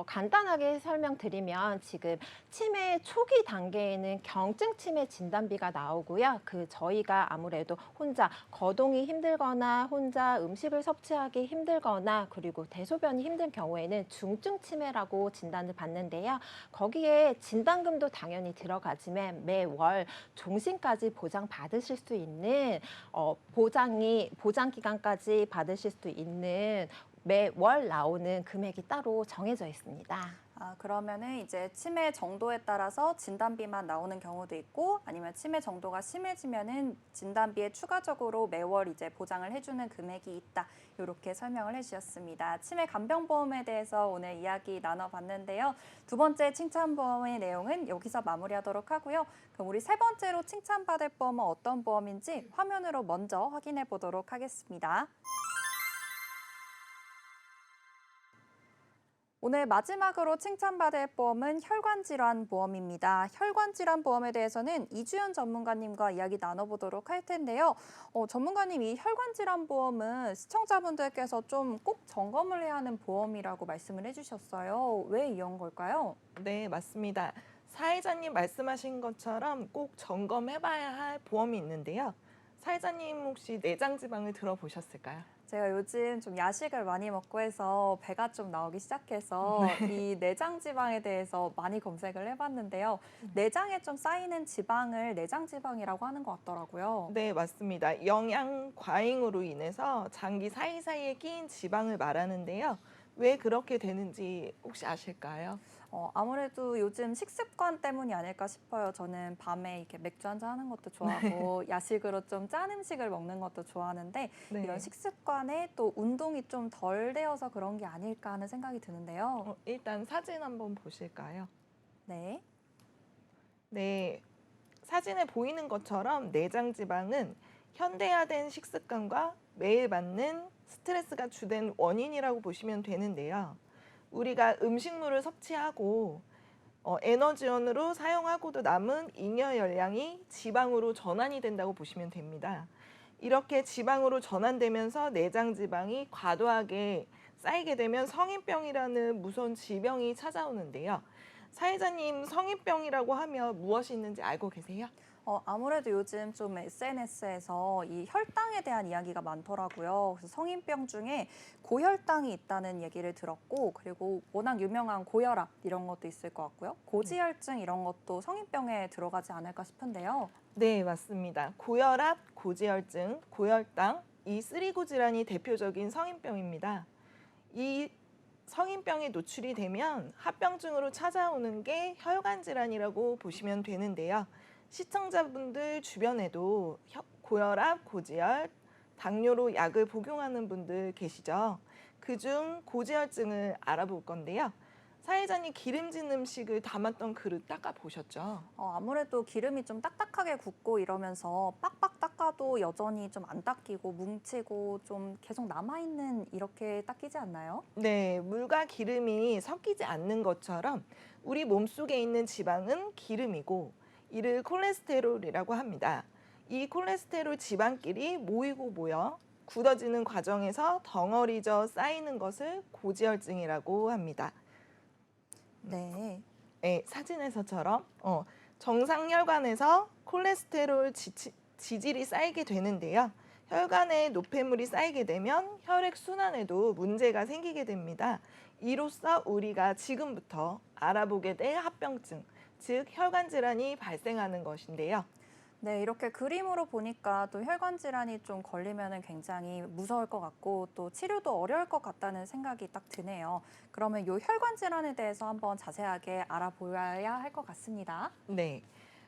간단하게 설명드리면 지금 치매 초기 단계에는 경증 치매 진단비가 나오고요. 저희가 아무래도 혼자 거동이 힘들거나 혼자 음식을 섭취하기 힘들거나 그리고 대소변이 힘든 경우에는 중증 치매라고 진단을 받는데요. 거기에 진단금도 당연히 들어가지만 매월 종신까지 보장 받으실 수 있는 보장 기간까지 받으실 수 있는 매월 나오는 금액이 따로 정해져 있습니다. 그러면은 이제 치매 정도에 따라서 진단비만 나오는 경우도 있고 아니면 치매 정도가 심해지면은 진단비에 추가적으로 매월 이제 보장을 해주는 금액이 있다. 이렇게 설명을 해주셨습니다. 치매 간병보험에 대해서 오늘 이야기 나눠봤는데요. 두 번째 칭찬보험의 내용은 여기서 마무리하도록 하고요. 그럼 우리 세 번째로 칭찬받을 보험은 어떤 보험인지 화면으로 먼저 확인해 보도록 하겠습니다. 오늘 마지막으로 칭찬받을 보험은 혈관질환 보험입니다. 혈관질환 보험에 대해서는 이주연 전문가님과 이야기 나눠보도록 할 텐데요. 전문가님, 이 혈관질환 보험은 시청자분들께서 좀 꼭 점검을 해야 하는 보험이라고 말씀을 해주셨어요. 왜 이런 걸까요? 네, 맞습니다. 사회자님 말씀하신 것처럼 꼭 점검해봐야 할 보험이 있는데요. 사회자님 혹시 내장 지방을 들어보셨을까요? 제가 요즘 좀 야식을 많이 먹고 해서 배가 좀 나오기 시작해서 이 내장 지방에 대해서 많이 검색을 해봤는데요. 내장에 좀 쌓이는 지방을 내장 지방이라고 하는 것 같더라고요. 네, 맞습니다. 영양 과잉으로 인해서 장기 사이사이에 끼인 지방을 말하는데요. 왜 그렇게 되는지 혹시 아실까요? 아무래도 요즘 식습관 때문이 아닐까 싶어요. 저는 밤에 이렇게 맥주 한잔 하는 것도 좋아하고 야식으로 좀 짠 음식을 먹는 것도 좋아하는데 네. 이런 식습관에 또 운동이 좀 덜 되어서 그런 게 아닐까 하는 생각이 드는데요. 일단 사진 한번 보실까요? 네. 네, 사진에 보이는 것처럼 내장 지방은 현대화된 식습관과 매일 받는 스트레스가 주된 원인이라고 보시면 되는데요. 우리가 음식물을 섭취하고 에너지원으로 사용하고도 남은 잉여 열량이 지방으로 전환이 된다고 보시면 됩니다. 이렇게 지방으로 전환되면서 내장 지방이 과도하게 쌓이게 되면 성인병이라는 무서운 질병이 찾아오는데요. 사회자님, 성인병이라고 하면 무엇이 있는지 알고 계세요? 아무래도 요즘 좀 SNS에서 이 혈당에 대한 이야기가 많더라고요. 그래서 성인병 중에 고혈당이 있다는 얘기를 들었고, 그리고 워낙 유명한 고혈압 이런 것도 있을 것 같고요. 고지혈증 이런 것도 성인병에 들어가지 않을까 싶은데요. 네, 맞습니다. 고혈압, 고지혈증, 고혈당, 이 쓰리고 질환이 대표적인 성인병입니다. 이 성인병에 노출이 되면 합병증으로 찾아오는 게 혈관 질환이라고 보시면 되는데요. 시청자분들 주변에도 고혈압, 고지혈, 당뇨로 약을 복용하는 분들 계시죠? 그중 고지혈증을 알아볼 건데요. 사회자님 기름진 음식을 담았던 그릇 닦아 보셨죠? 아무래도 기름이 좀 딱딱하게 굳고 이러면서 빡빡 닦아도 여전히 좀 안 닦이고 뭉치고 좀 계속 남아있는 이렇게 닦이지 않나요? 네, 물과 기름이 섞이지 않는 것처럼 우리 몸속에 있는 지방은 기름이고 이를 콜레스테롤이라고 합니다. 이 콜레스테롤 지방끼리 모이고 모여 굳어지는 과정에서 덩어리져 쌓이는 것을 고지혈증이라고 합니다. 네. 네, 사진에서처럼 정상 혈관에서 콜레스테롤 지질이 쌓이게 되는데요. 혈관에 노폐물이 쌓이게 되면 혈액 순환에도 문제가 생기게 됩니다. 이로써 우리가 지금부터 알아보게 될 합병증, 즉 혈관 질환이 발생하는 것인데요. 네, 이렇게 그림으로 보니까 또 혈관 질환이 좀 걸리면은 굉장히 무서울 것 같고 또 치료도 어려울 것 같다는 생각이 딱 드네요. 그러면 이 혈관 질환에 대해서 한번 자세하게 알아보아야 할 것 같습니다. 네.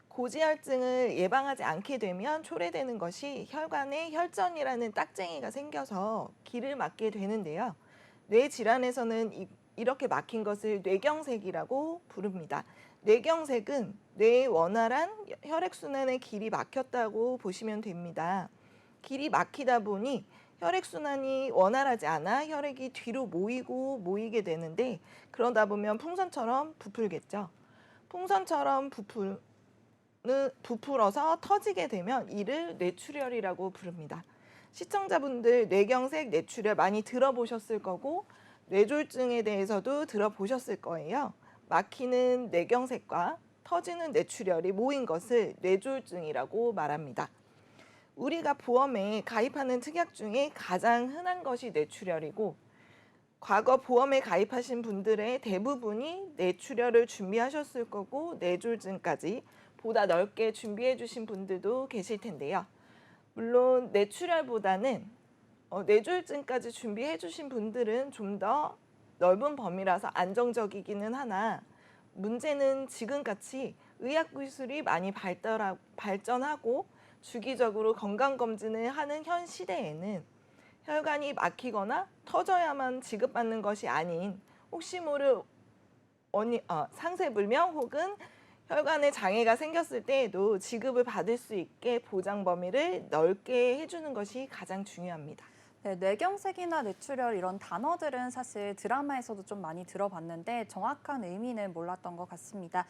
고지혈증을 예방하지 않게 되면 초래되는 것이 혈관에 혈전이라는 딱쟁이가 생겨서 길을 막게 되는데요. 뇌 질환에서는 이렇게 막힌 것을 뇌경색이라고 부릅니다. 뇌경색은 뇌의 원활한 혈액순환의 길이 막혔다고 보시면 됩니다. 길이 막히다 보니 혈액순환이 원활하지 않아 혈액이 뒤로 모이게 되는데 그러다 보면 풍선처럼 부풀겠죠. 풍선처럼 부풀어서 터지게 되면 이를 뇌출혈이라고 부릅니다. 시청자분들 뇌경색, 뇌출혈 많이 들어보셨을 거고 뇌졸중에 대해서도 들어보셨을 거예요. 막히는 뇌경색과 터지는 뇌출혈이 모인 것을 뇌졸중이라고 말합니다. 우리가 보험에 가입하는 특약 중에 가장 흔한 것이 뇌출혈이고 과거 보험에 가입하신 분들의 대부분이 뇌출혈을 준비하셨을 거고 뇌졸중까지 보다 넓게 준비해 주신 분들도 계실 텐데요. 물론 뇌출혈보다는 뇌졸중까지 준비해 주신 분들은 좀 더 넓은 범위라서 안정적이기는 하나 문제는 지금같이 의학기술이 많이 발전하고 주기적으로 건강검진을 하는 현 시대에는 혈관이 막히거나 터져야만 지급받는 것이 아닌 혹시 모를 상세불명 혹은 혈관에 장애가 생겼을 때에도 지급을 받을 수 있게 보장 범위를 넓게 해주는 것이 가장 중요합니다. 네, 뇌경색이나 뇌출혈 이런 단어들은 사실 드라마에서도 좀 많이 들어봤는데 정확한 의미는 몰랐던 것 같습니다.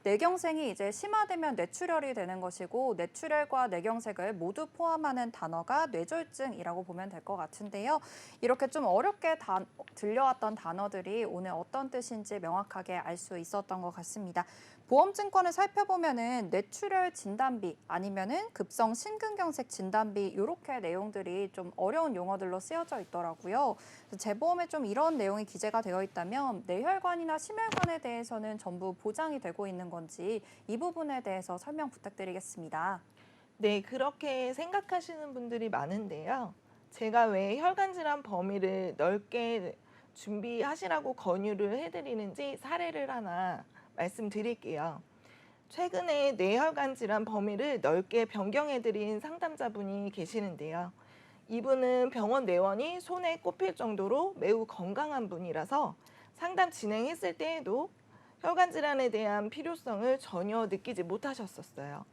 뇌경색이 이제 심화되면 뇌출혈이 되는 것이고 뇌출혈과 뇌경색을 모두 포함하는 단어가 뇌졸중이라고 보면 될 것 같은데요. 이렇게 좀 어렵게 들려왔던 단어들이 오늘 어떤 뜻인지 명확하게 알 수 있었던 것 같습니다. 보험증권을 살펴보면은 뇌출혈 진단비 아니면은 급성 심근경색 진단비 이렇게 내용들이 좀 어려운 용어들로 쓰여져 있더라고요. 제 보험에 좀 이런 내용이 기재가 되어 있다면 뇌혈관이나 심혈관에 대해서는 전부 보장이 되고 있는 건지 이 부분에 대해서 설명 부탁드리겠습니다. 네, 그렇게 생각하시는 분들이 많은데요. 제가 왜 혈관 질환 범위를 넓게 준비하시라고 권유를 해드리는지 사례를 하나 말씀드릴게요. 최근에 뇌혈관 질환 범위를 넓게 변경해드린 상담자분이 계시는데요. 이분은 병원 내원이 손에 꼽힐 정도로 매우 건강한 분이라서 상담 진행했을 때에도 혈관 질환에 대한 필요성을 전혀 느끼지 못하셨었어요.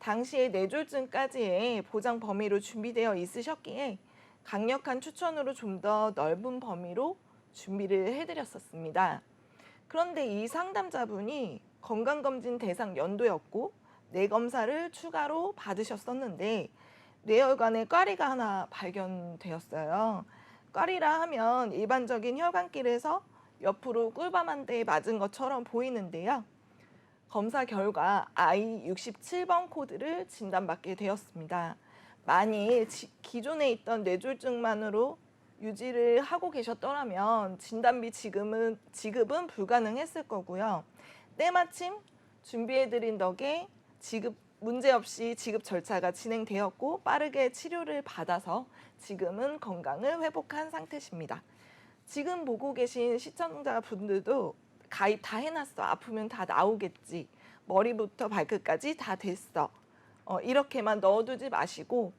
당시에 뇌졸중까지의 보장 범위로 준비되어 있으셨기에 강력한 추천으로 좀 더 넓은 범위로 준비를 해드렸었습니다. 그런데 이 상담자분이 건강검진 대상 연도였고 뇌검사를 추가로 받으셨었는데 뇌혈관에 꽈리가 하나 발견되었어요. 꽈리라 하면 일반적인 혈관길에서 옆으로 꿀밤 한 대 맞은 것처럼 보이는데요. 검사 결과 I67번 코드를 진단받게 되었습니다. 만일 기존에 있던 뇌졸중만으로 유지를 하고 계셨더라면 진단비 지급은 불가능했을 거고요. 때마침 준비해드린 덕에 문제없이 지급 절차가 진행되었고 빠르게 치료를 받아서 지금은 건강을 회복한 상태십니다. 지금 보고 계신 시청자분들도 가입 다 해놨어. 아프면 다 나오겠지. 머리부터 발끝까지 다 됐어. 이렇게만 넣어두지 마시고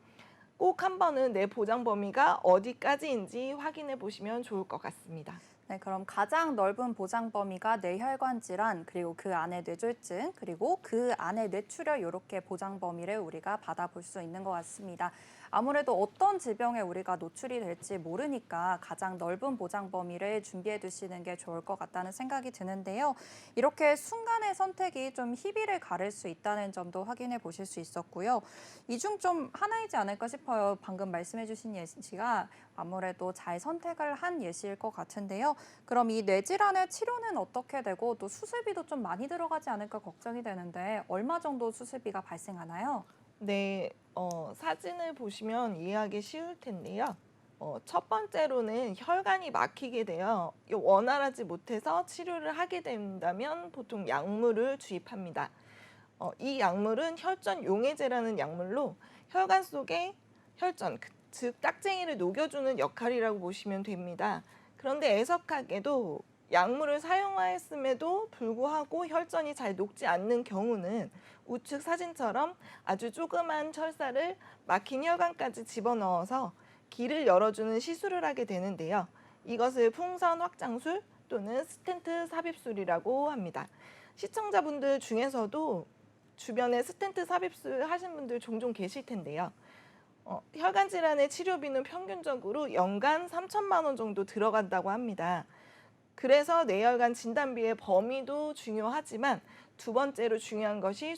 꼭 한 번은 내 보장 범위가 어디까지인지 확인해 보시면 좋을 것 같습니다. 네, 그럼 가장 넓은 보장 범위가 뇌혈관 질환, 그리고 그 안에 뇌졸중, 그리고 그 안에 뇌출혈 이렇게 보장 범위를 우리가 받아볼 수 있는 것 같습니다. 아무래도 어떤 질병에 우리가 노출이 될지 모르니까 가장 넓은 보장 범위를 준비해 두시는 게 좋을 것 같다는 생각이 드는데요. 이렇게 순간의 선택이 좀 희비를 가를 수 있다는 점도 확인해 보실 수 있었고요. 이 중 좀 하나이지 않을까 싶어요. 방금 말씀해 주신 예시가 아무래도 잘 선택을 한 예시일 것 같은데요. 그럼 이 뇌질환의 치료는 어떻게 되고 또 수술비도 좀 많이 들어가지 않을까 걱정이 되는데 얼마 정도 수술비가 발생하나요? 네, 사진을 보시면 이해하기 쉬울 텐데요. 첫 번째로는 혈관이 막히게 되어 원활하지 못해서 치료를 하게 된다면 보통 약물을 주입합니다. 이 약물은 혈전 용해제라는 약물로 혈관 속에 혈전, 즉 딱쟁이를 녹여주는 역할이라고 보시면 됩니다. 그런데 애석하게도 약물을 사용하였음에도 불구하고 혈전이 잘 녹지 않는 경우는 우측 사진처럼 아주 조그만 철사를 막힌 혈관까지 집어넣어서 길을 열어주는 시술을 하게 되는데요. 이것을 풍선 확장술 또는 스텐트 삽입술이라고 합니다. 시청자분들 중에서도 주변에 스텐트 삽입술 하신 분들 종종 계실 텐데요. 혈관 질환의 치료비는 평균적으로 연간 3천만 원 정도 들어간다고 합니다. 그래서 뇌혈관 진단비의 범위도 중요하지만 두 번째로 중요한 것이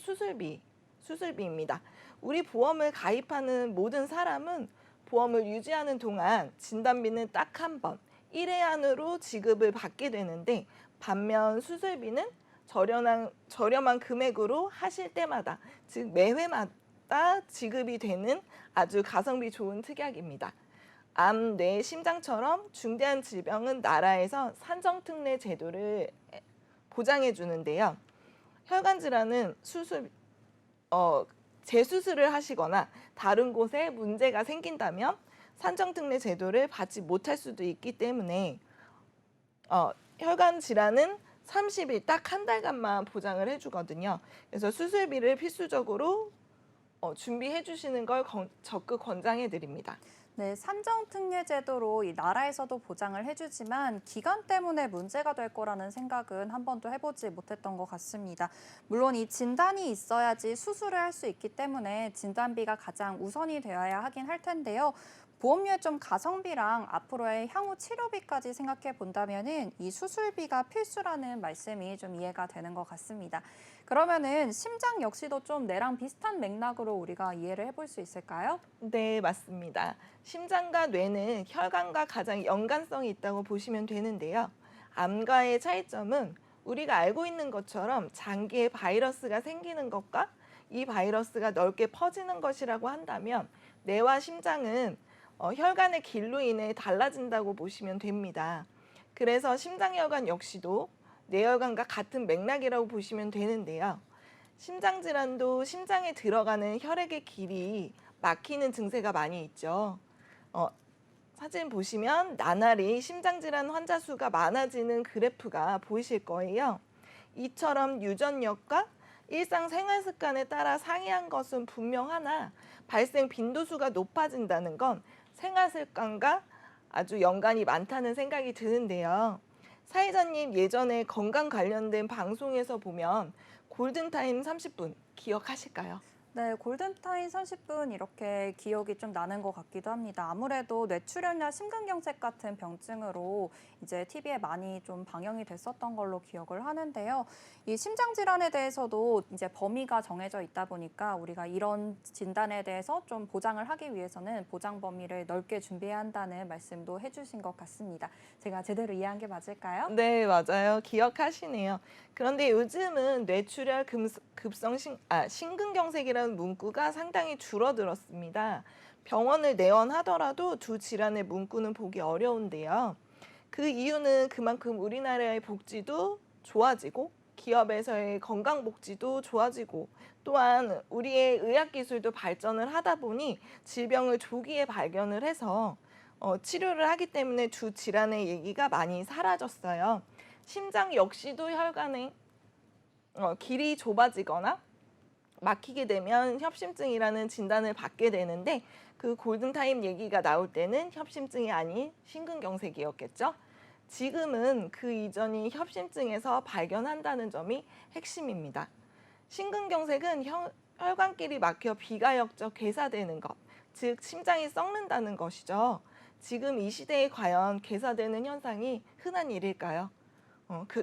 수술비입니다. 우리 보험을 가입하는 모든 사람은 보험을 유지하는 동안 진단비는 딱 한 번, 1회 안으로 지급을 받게 되는데 반면 수술비는 저렴한 금액으로 하실 때마다, 즉 매회마다 지급이 되는 아주 가성비 좋은 특약입니다. 암, 뇌, 심장처럼 중대한 질병은 나라에서 산정특례 제도를 보장해 주는데요. 혈관 질환은 재수술을 하시거나 다른 곳에 문제가 생긴다면 산정특례 제도를 받지 못할 수도 있기 때문에 혈관 질환은 30일 딱 한 달간만 보장을 해주거든요. 그래서 수술비를 필수적으로 준비해 주시는 걸 적극 권장해 드립니다. 네, 산정특례 제도로 이 나라에서도 보장을 해주지만 기간 때문에 문제가 될 거라는 생각은 한 번도 해보지 못했던 것 같습니다. 물론 이 진단이 있어야지 수술을 할 수 있기 때문에 진단비가 가장 우선이 되어야 하긴 할 텐데요. 보험료의 좀 가성비랑 앞으로의 향후 치료비까지 생각해 본다면은 이 수술비가 필수라는 말씀이 좀 이해가 되는 것 같습니다. 그러면은 심장 역시도 좀 뇌랑 비슷한 맥락으로 우리가 이해를 해볼 수 있을까요? 네, 맞습니다. 심장과 뇌는 혈관과 가장 연관성이 있다고 보시면 되는데요. 암과의 차이점은 우리가 알고 있는 것처럼 장기에 바이러스가 생기는 것과 이 바이러스가 넓게 퍼지는 것이라고 한다면 뇌와 심장은 혈관의 길로 인해 달라진다고 보시면 됩니다. 그래서 심장혈관 역시도 뇌혈관과 같은 맥락이라고 보시면 되는데요. 심장질환도 심장에 들어가는 혈액의 길이 막히는 증세가 많이 있죠. 사진 보시면 나날이 심장질환 환자 수가 많아지는 그래프가 보이실 거예요. 이처럼 유전력과 일상생활 습관에 따라 상이한 것은 분명하나 발생 빈도수가 높아진다는 건 생활 습관과 아주 연관이 많다는 생각이 드는데요. 사회자님 예전에 건강 관련된 방송에서 보면 골든타임 30분 기억하실까요? 네, 골든타임 30분 이렇게 기억이 좀 나는 것 같기도 합니다. 아무래도 뇌출혈이나 심근경색 같은 병증으로 이제 TV에 많이 좀 방영이 됐었던 걸로 기억을 하는데요. 이 심장질환에 대해서도 이제 범위가 정해져 있다 보니까 우리가 이런 진단에 대해서 좀 보장을 하기 위해서는 보장 범위를 넓게 준비해야 한다는 말씀도 해주신 것 같습니다. 제가 제대로 이해한 게 맞을까요? 네, 맞아요. 기억하시네요. 그런데 요즘은 뇌출혈 심근경색이라는 문구가 상당히 줄어들었습니다. 병원을 내원하더라도 두 질환의 문구는 보기 어려운데요. 그 이유는 그만큼 우리나라의 복지도 좋아지고 기업에서의 건강복지도 좋아지고 또한 우리의 의학기술도 발전을 하다 보니 질병을 조기에 발견을 해서 치료를 하기 때문에 두 질환의 얘기가 많이 사라졌어요. 심장 역시도 혈관의 길이 좁아지거나 막히게 되면 협심증이라는 진단을 받게 되는데 그 골든타임 얘기가 나올 때는 협심증이 아닌 심근경색이었겠죠. 지금은 그 이전이 협심증에서 발견한다는 점이 핵심입니다. 심근경색은 혈관끼리 막혀 비가역적 괴사되는 것, 즉 심장이 썩는다는 것이죠. 지금 이 시대에 과연 괴사되는 현상이 흔한 일일까요?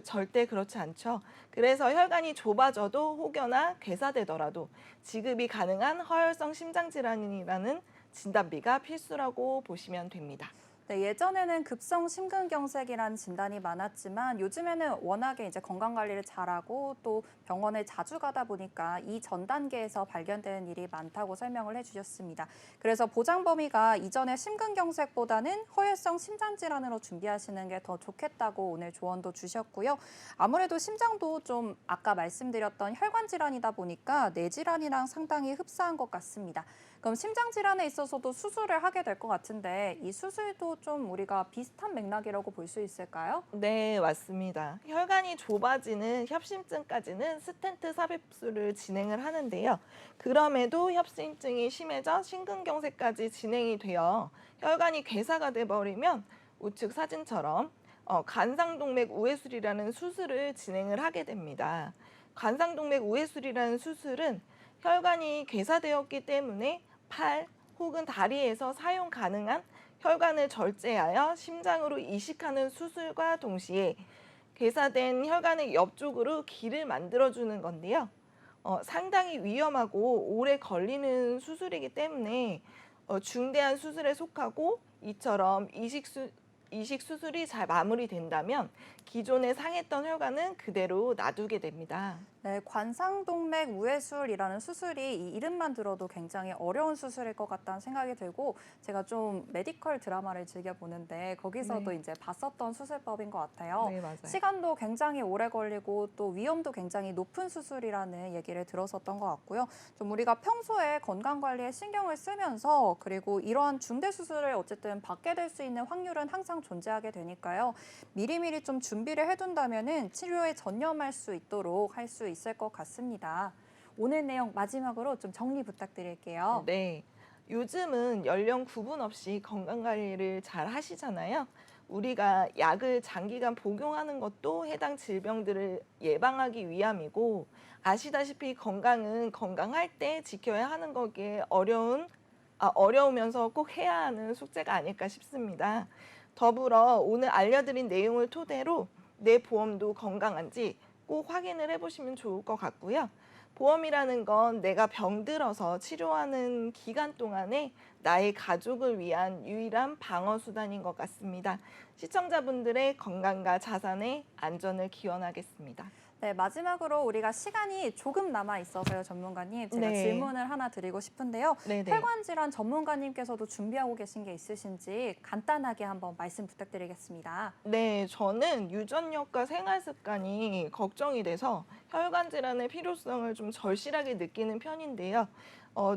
절대 그렇지 않죠. 그래서 혈관이 좁아져도 혹여나 괴사되더라도 지급이 가능한 허혈성 심장질환이라는 진단비가 필수라고 보시면 됩니다. 네, 예전에는 급성 심근경색이라는 진단이 많았지만 요즘에는 워낙에 이제 건강 관리를 잘하고 또 병원을 자주 가다 보니까 이 전 단계에서 발견되는 일이 많다고 설명을 해주셨습니다. 그래서 보장 범위가 이전의 심근경색보다는 허혈성 심장질환으로 준비하시는 게 더 좋겠다고 오늘 조언도 주셨고요. 아무래도 심장도 좀 아까 말씀드렸던 혈관 질환이다 보니까 뇌 질환이랑 상당히 흡사한 것 같습니다. 그럼 심장 질환에 있어서도 수술을 하게 될 것 같은데 이 수술도 좀 우리가 비슷한 맥락이라고 볼 수 있을까요? 네, 맞습니다. 혈관이 좁아지는 협심증까지는 스텐트 삽입술을 진행을 하는데요. 그럼에도 협심증이 심해져 심근경색까지 진행이 되어 혈관이 괴사가 돼버리면 우측 사진처럼 관상동맥 우회술이라는 수술을 진행을 하게 됩니다. 관상동맥 우회술이라는 수술은 혈관이 괴사되었기 때문에 팔 혹은 다리에서 사용 가능한 혈관을 절제하여 심장으로 이식하는 수술과 동시에 괴사된 혈관의 옆쪽으로 길을 만들어주는 건데요. 상당히 위험하고 오래 걸리는 수술이기 때문에 중대한 수술에 속하고 이처럼 이식 수술이 잘 마무리된다면 기존에 상했던 혈관은 그대로 놔두게 됩니다. 네, 관상동맥 우회술이라는 수술이 이 이름만 들어도 굉장히 어려운 수술일 것 같다는 생각이 들고 제가 좀 메디컬 드라마를 즐겨보는데 거기서도 네. 이제 봤었던 수술법인 것 같아요. 네, 맞아요. 시간도 굉장히 오래 걸리고 또 위험도 굉장히 높은 수술이라는 얘기를 들었었던 것 같고요. 좀 우리가 평소에 건강관리에 신경을 쓰면서 그리고 이러한 중대 수술을 어쨌든 받게 될 수 있는 확률은 항상 존재하게 되니까요. 미리미리 좀 준비를 해둔다면은 치료에 전념할 수 있도록 할 수 있을 것 같습니다. 오늘 내용 마지막으로 좀 정리 부탁드릴게요. 네. 요즘은 연령 구분 없이 건강 관리를 잘 하시잖아요. 우리가 약을 장기간 복용하는 것도 해당 질병들을 예방하기 위함이고 아시다시피 건강은 건강할 때 지켜야 하는 거기에 어려우면서 꼭 해야 하는 숙제가 아닐까 싶습니다. 더불어 오늘 알려드린 내용을 토대로 내 보험도 건강한지 꼭 확인을 해보시면 좋을 것 같고요. 보험이라는 건 내가 병들어서 치료하는 기간 동안에 나의 가족을 위한 유일한 방어 수단인 것 같습니다. 시청자분들의 건강과 자산의 안전을 기원하겠습니다. 네, 마지막으로 우리가 시간이 조금 남아 있어서요, 전문가님. 제가 네. 질문을 하나 드리고 싶은데요. 네네. 혈관 질환 전문가님께서도 준비하고 계신 게 있으신지 간단하게 한번 말씀 부탁드리겠습니다. 네, 저는 유전력과 생활 습관이 걱정이 돼서 혈관 질환의 필요성을 좀 절실하게 느끼는 편인데요.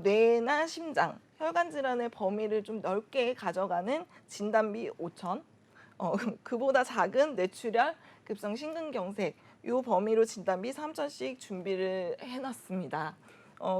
뇌나 심장, 혈관 질환의 범위를 좀 넓게 가져가는 진단비 5천, 그보다 작은 뇌출혈, 급성 심근경색, 요 범위로 진단비 3천씩 준비를 해놨습니다.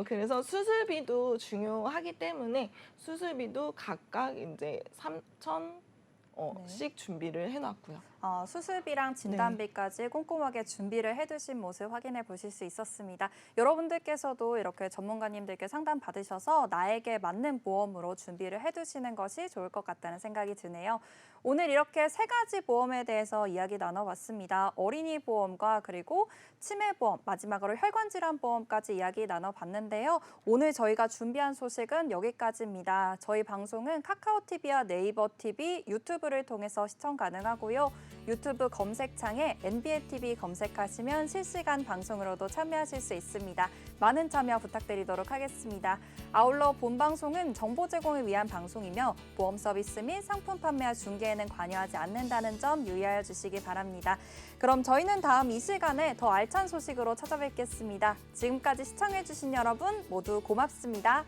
그래서 수술비도 중요하기 때문에 수술비도 각각 이제 3천씩 준비를 해놨고요. 수술비랑 진단비까지 꼼꼼하게 준비를 해두신 모습 확인해 보실 수 있었습니다. 여러분들께서도 이렇게 전문가님들께 상담 받으셔서 나에게 맞는 보험으로 준비를 해두시는 것이 좋을 것 같다는 생각이 드네요. 오늘 이렇게 3가지 보험에 대해서 이야기 나눠봤습니다. 어린이 보험과 그리고 치매 보험, 마지막으로 혈관질환 보험까지 이야기 나눠봤는데요. 오늘 저희가 준비한 소식은 여기까지입니다. 저희 방송은 카카오TV와 네이버TV, 유튜브를 통해서 시청 가능하고요. 유튜브 검색창에 NBATV 검색하시면 실시간 방송으로도 참여하실 수 있습니다. 많은 참여 부탁드리도록 하겠습니다. 아울러 본 방송은 정보 제공을 위한 방송이며 보험 서비스 및 상품 판매와 중개에는 관여하지 않는다는 점 유의하여 주시기 바랍니다. 그럼 저희는 다음 이 시간에 더 알찬 소식으로 찾아뵙겠습니다. 지금까지 시청해주신 여러분 모두 고맙습니다.